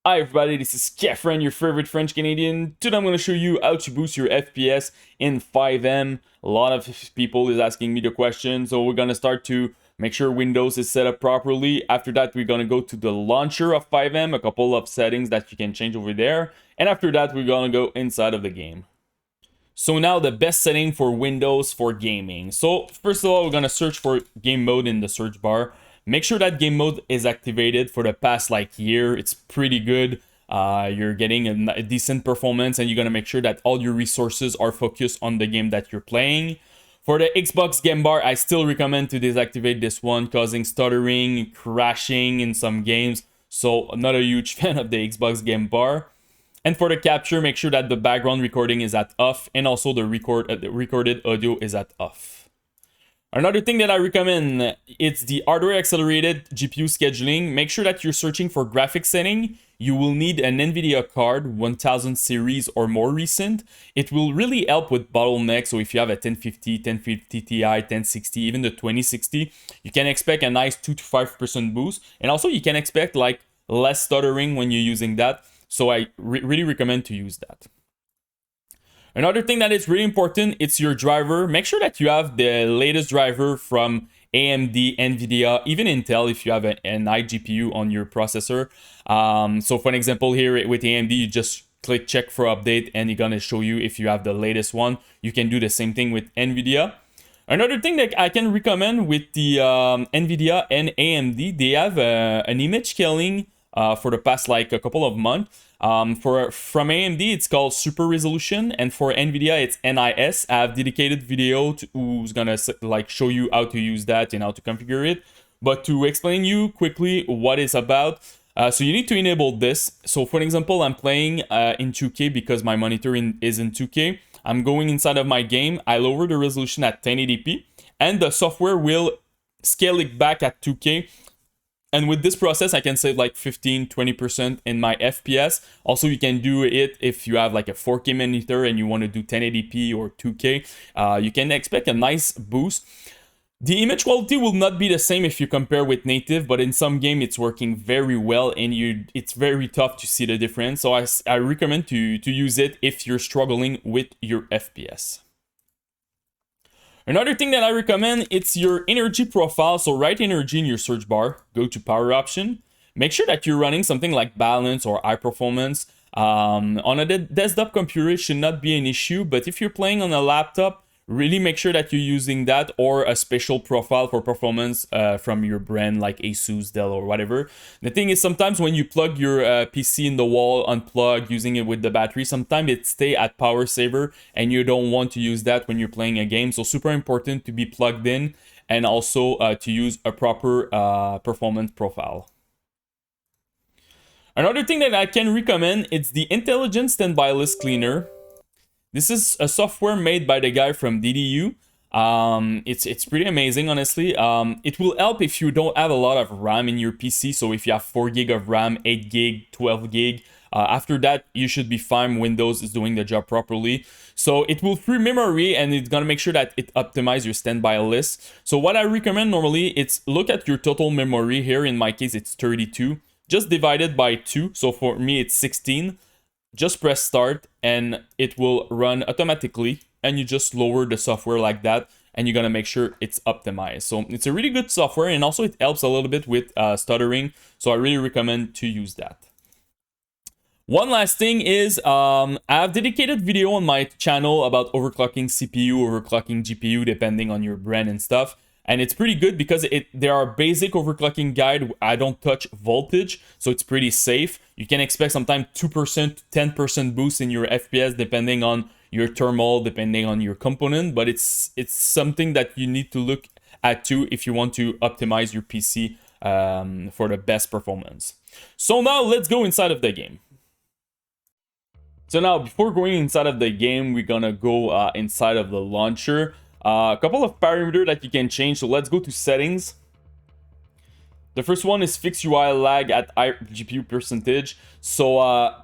Hi everybody, this is Saphirre, your favorite French Canadian. Today I'm going to show you how to boost your FPS in fivem. A lot of people is asking me the question, so we're going to start to make sure Windows is set up properly. After that, we're going to go to the launcher of fivem, a couple of settings that you can change over there. And after that, we're going to go inside of the game. So now the best setting for Windows for gaming. So first of all, we're going to search for game mode in the search bar. Make sure that game mode is activated for the past year. It's pretty good. You're getting a decent performance, and you're going to make sure that all your resources are focused on the game that you're playing. For the Xbox game bar, I still recommend to deactivate this one, causing stuttering, crashing in some games. So I'm not a huge fan of the Xbox game bar. And for the capture, make sure that the background recording is at off, and also the recorded audio is at off. Another thing that I recommend, it's the hardware accelerated GPU scheduling. Make sure that you're searching for graphics setting. You will need an NVIDIA card, 1000 series or more recent. It will really help with bottlenecks. So if you have a 1050, 1050 Ti, 1060, even the 2060, you can expect a nice 2 to 5% boost. And also you can expect less stuttering when you're using that. So I really recommend to use that. Another thing that is really important, it's your driver. Make sure that you have the latest driver from AMD, NVIDIA, even Intel if you have an iGPU on your processor. So for an example here with AMD, you just click check for update and it's gonna show you if you have the latest one. You can do the same thing with NVIDIA. Another thing that I can recommend with the NVIDIA and AMD, they have an image scaling for the past a couple of months. From AMD, it's called Super Resolution, and for NVIDIA, it's NIS. I have dedicated video who's gonna show you how to use that and how to configure it. But to explain you quickly what it's about, so you need to enable this. So for example, I'm playing in 2K because my monitor is in 2K. I'm going inside of my game. I lower the resolution at 1080p, and the software will scale it back at 2K. And with this process, I can save 15-20% in my FPS. Also, you can do it if you have a 4K monitor and you want to do 1080p or 2K. You can expect a nice boost. The image quality will not be the same if you compare with native, but in some game it's working very well, and it's very tough to see the difference. So I recommend to use it if you're struggling with your FPS. Another thing that I recommend, it's your energy profile. So write energy in your search bar, go to power option. Make sure that you're running something like balance or high performance. On a desktop computer, it should not be an issue, but if you're playing on a laptop, really make sure that you're using that or a special profile for performance from your brand like Asus, Dell, or whatever. The thing is, sometimes when you plug your PC in the wall, unplug, using it with the battery, sometimes it stay at power saver and you don't want to use that when you're playing a game. So super important to be plugged in and also to use a proper performance profile. Another thing that I can recommend, it's the Intelligent Standby List Cleaner. This is a software made by the guy from DDU. It's pretty amazing, honestly. It will help if you don't have a lot of RAM in your PC. So if you have 4 gig of RAM, 8 gig, 12 gig, after that, you should be fine. Windows is doing the job properly. So it will free memory, and it's gonna make sure that it optimizes your standby list. So what I recommend normally, it's look at your total memory. Here in my case, it's 32. Just divide it by 2. So for me, it's 16. Just press start and it will run automatically, and you just lower the software like that, and you're gonna make sure it's optimized. So it's a really good software, and also it helps a little bit with stuttering. So I really recommend to use that. One last thing is I have dedicated video on my channel about overclocking CPU, overclocking GPU, depending on your brand and stuff. And it's pretty good because there are basic overclocking guide. I don't touch voltage, so it's pretty safe. You can expect sometimes 2%, 10% boost in your FPS depending on your thermal, depending on your component. But it's something that you need to look at too if you want to optimize your PC for the best performance. So now let's go inside of the game. So now before going inside of the game, we're gonna go inside of the launcher. A couple of parameters that you can change. So let's go to settings. The first one is fix UI lag at high GPU percentage. So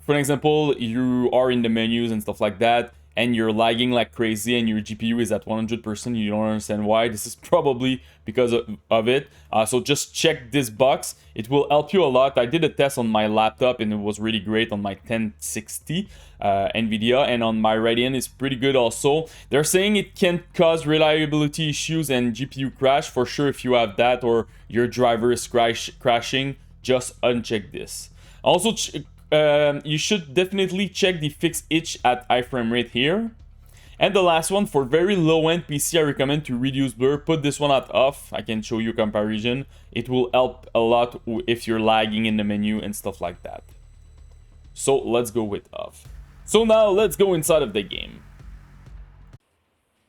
for example, you are in the menus and stuff like that, and you're lagging like crazy and your GPU is at 100%, you don't understand why, this is probably because of it. So just check this box. It will help you a lot. I did a test on my laptop and it was really great on my 1060 NVIDIA, and on my Radeon is pretty good also. They're saying it can cause reliability issues and GPU crash. For sure, if you have that or your driver is crashing, just uncheck this. Also, you should definitely check the fixed itch at high frame rate here. And the last one, for very low-end PC, I recommend to reduce blur. Put this one at off. I can show you comparison. It will help a lot if you're lagging in the menu and stuff like that. So let's go with off. So now let's go inside of the game.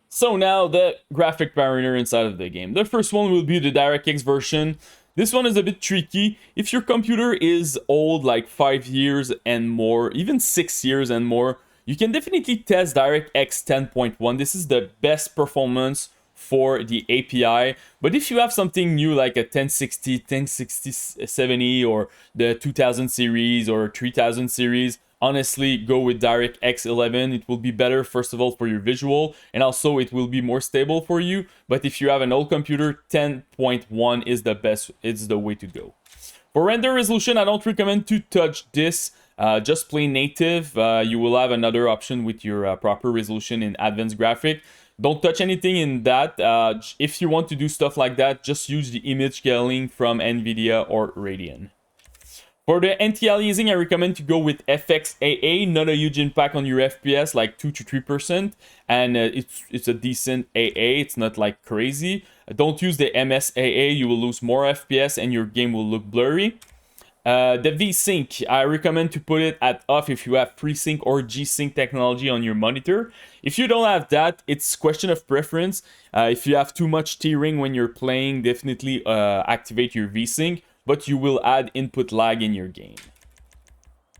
So now the graphic parameter inside of the game. The first one will be the DirectX version. This one is a bit tricky. If your computer is old, like 5 years and more, even 6 years and more, you can definitely test DirectX 10.1. This is the best performance for the API. But if you have something new like a 1060, 1070 or the 2000 series or 3000 series, honestly, go with DirectX 11. It will be better, first of all, for your visual, and also it will be more stable for you. But if you have an old computer, 10.1 is the best. It's the way to go. For render resolution, I don't recommend to touch this. Just play native. You will have another option with your proper resolution in advanced graphic. Don't touch anything in that. If you want to do stuff like that, just use the image scaling from NVIDIA or Radeon. For the anti-aliasing, I recommend to go with FXAA, not a huge impact on your FPS, like 2 to 3%, and it's a decent AA, it's not like crazy. Don't use the MSAA, you will lose more FPS and your game will look blurry. The V-Sync, I recommend to put it at off if you have FreeSync or G-Sync technology on your monitor. If you don't have that, it's question of preference. If you have too much tearing when you're playing, definitely activate your V-Sync, but you will add input lag in your game.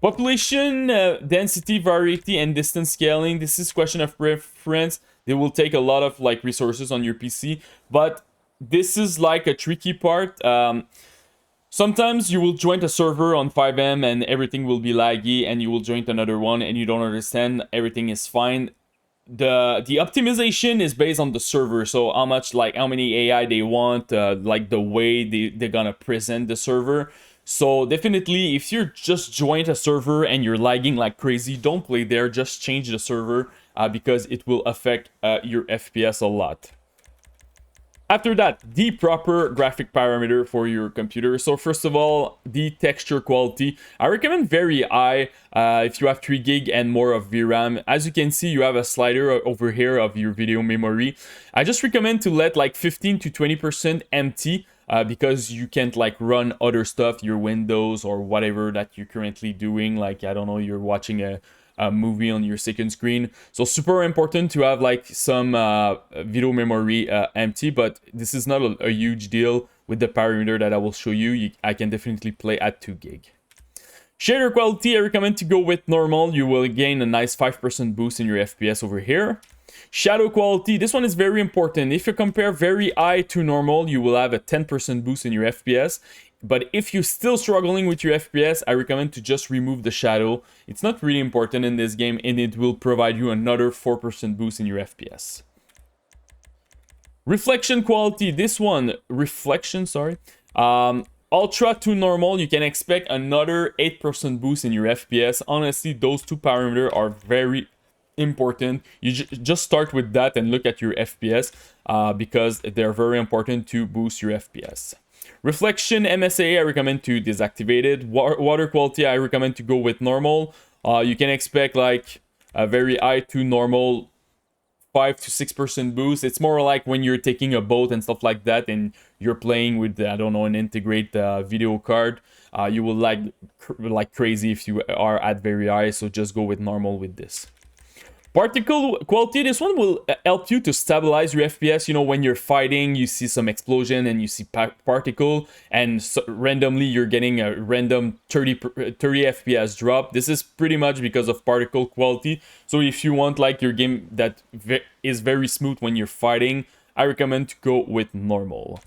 Population, density, variety, and distance scaling. This is question of preference. They will take a lot of like resources on your PC, but this is like a tricky part. Sometimes you will join a server on fivem and everything will be laggy, and you will join another one and you don't understand, everything is fine. The optimization is based on the server, so how many AI they want, like the way they're gonna present the server. So definitely, if you're just joined a server and you're lagging like crazy, don't play there, just change the server because it will affect your FPS a lot. After that, the proper graphic parameter for your computer. So first of all, the texture quality. I recommend very high if you have 3 gig and more of VRAM. As you can see, you have a slider over here of your video memory. I just recommend to let like 15 to 20% empty because you can't like run other stuff, your Windows or whatever that you're currently doing. Like, I don't know, you're watching a movie on your second screen. So super important to have like some video memory empty, but this is not a huge deal with the parameter that I will show you. I can definitely play at 2 gig. Shader quality, I recommend to go with normal. You will gain a nice 5% boost in your FPS over here. Shadow quality, this one is very important. If you compare very high to normal, you will have a 10% boost in your FPS. But if you're still struggling with your FPS, I recommend to just remove the shadow. It's not really important in this game, and it will provide you another 4% boost in your FPS. Reflection quality, this one, ultra to normal, you can expect another 8% boost in your FPS. Honestly, those two parameters are very important. You just start with that and look at your FPS because they're very important to boost your FPS. Reflection MSA, I recommend to deactivate it. Water quality, I recommend to go with normal. You can expect like a very high to normal 5 to 6% boost. It's more like when you're taking a boat and stuff like that and you're playing with, I don't know, an integrate video card. You will like crazy if you are at very high, so just go with normal with this. Particle quality, this one will help you to stabilize your FPS. You know, when you're fighting, you see some explosion and you see particle, and so randomly you're getting a random 30 FPS drop. This is pretty much because of particle quality. So if you want like your game that is very smooth when you're fighting, I recommend to go with normal.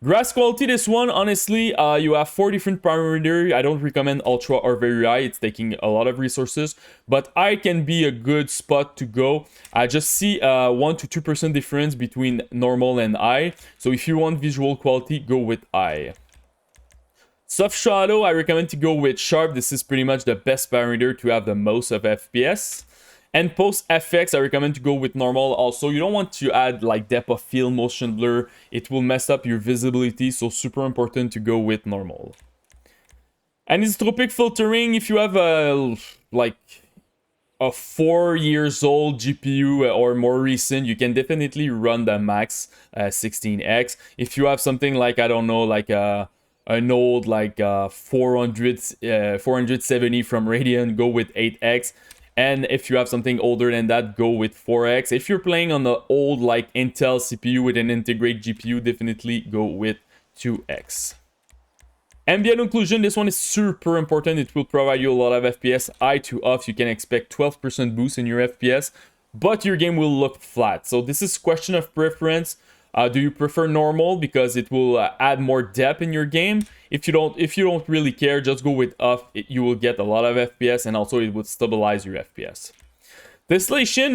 Grass quality, this one, honestly, you have 4 different parameters. I don't recommend ultra or very high. It's taking a lot of resources, but high can be a good spot to go. I just see 1 to 2% difference between normal and high. So if you want visual quality, go with high. Soft shadow, I recommend to go with sharp. This is pretty much the best parameter to have the most of FPS. And post FX, I recommend to go with normal. Also, you don't want to add like depth of field, motion blur. It will mess up your visibility, so super important to go with normal. Anisotropic filtering, if you have a 4 years old GPU or more recent, you can definitely run the max 16x. If you have something like, I don't know, like an old 470 from Radeon, go with 8x. And if you have something older than that, go with 4x. If you're playing on the old like Intel CPU with an integrated GPU, definitely go with 2x. Ambient occlusion, this one is super important. It will provide you a lot of FPS. High to off, you can expect 12% boost in your FPS, but your game will look flat. So this is question of preference. Do you prefer normal because it will add more depth in your game? If you don't really care, just go with off. You will get a lot of FPS, and also it would stabilize your FPS. Tessellation,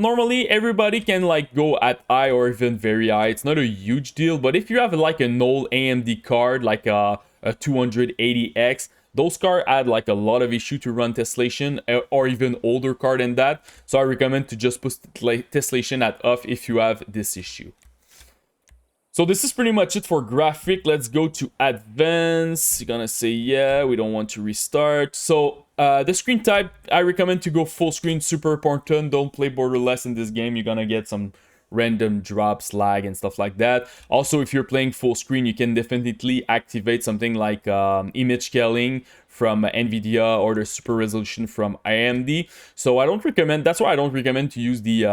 normally everybody can like go at high or even very high. It's not a huge deal, but if you have like an old AMD card, like a 280X, those cards add like a lot of issue to run tessellation, or even older card than that. So I recommend to just put tessellation at off if you have this issue. So this is pretty much it for graphic. Let's go to advanced. You're gonna say, yeah, we don't want to restart. So the screen type, I recommend to go full screen, super important. Don't play borderless in this game. You're gonna get some random drops, lag, and stuff like that. Also, if you're playing full screen, you can definitely activate something like image scaling from NVIDIA or the super resolution from AMD. So I don't recommend, that's why I don't recommend to use the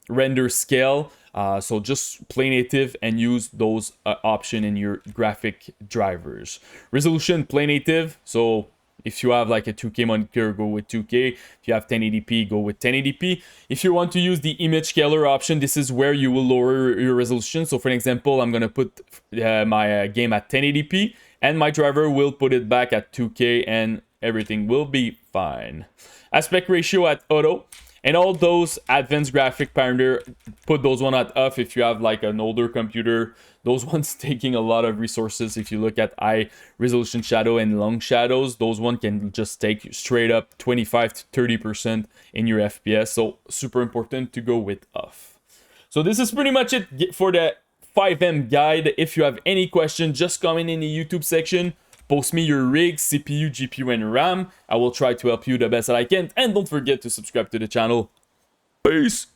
render scale. So just play native and use those option in your graphic drivers. Resolution, play native. So if you have like a 2K monitor, go with 2K. If you have 1080p, go with 1080p. If you want to use the image scaler option, this is where you will lower your resolution. So for example, I'm gonna put my game at 1080p, and my driver will put it back at 2K, and everything will be fine. Aspect ratio at auto. And all those advanced graphic parameter, put those one at off if you have like an older computer. Those ones taking a lot of resources. If you look at high resolution shadow and long shadows, those one can just take straight up 25 to 30% in your FPS. So super important to go with off. So this is pretty much it for the fivem guide. If you have any questions, just comment in the YouTube section. Post me your rig, CPU, GPU, and RAM. I will try to help you the best that I can. And don't forget to subscribe to the channel. Peace!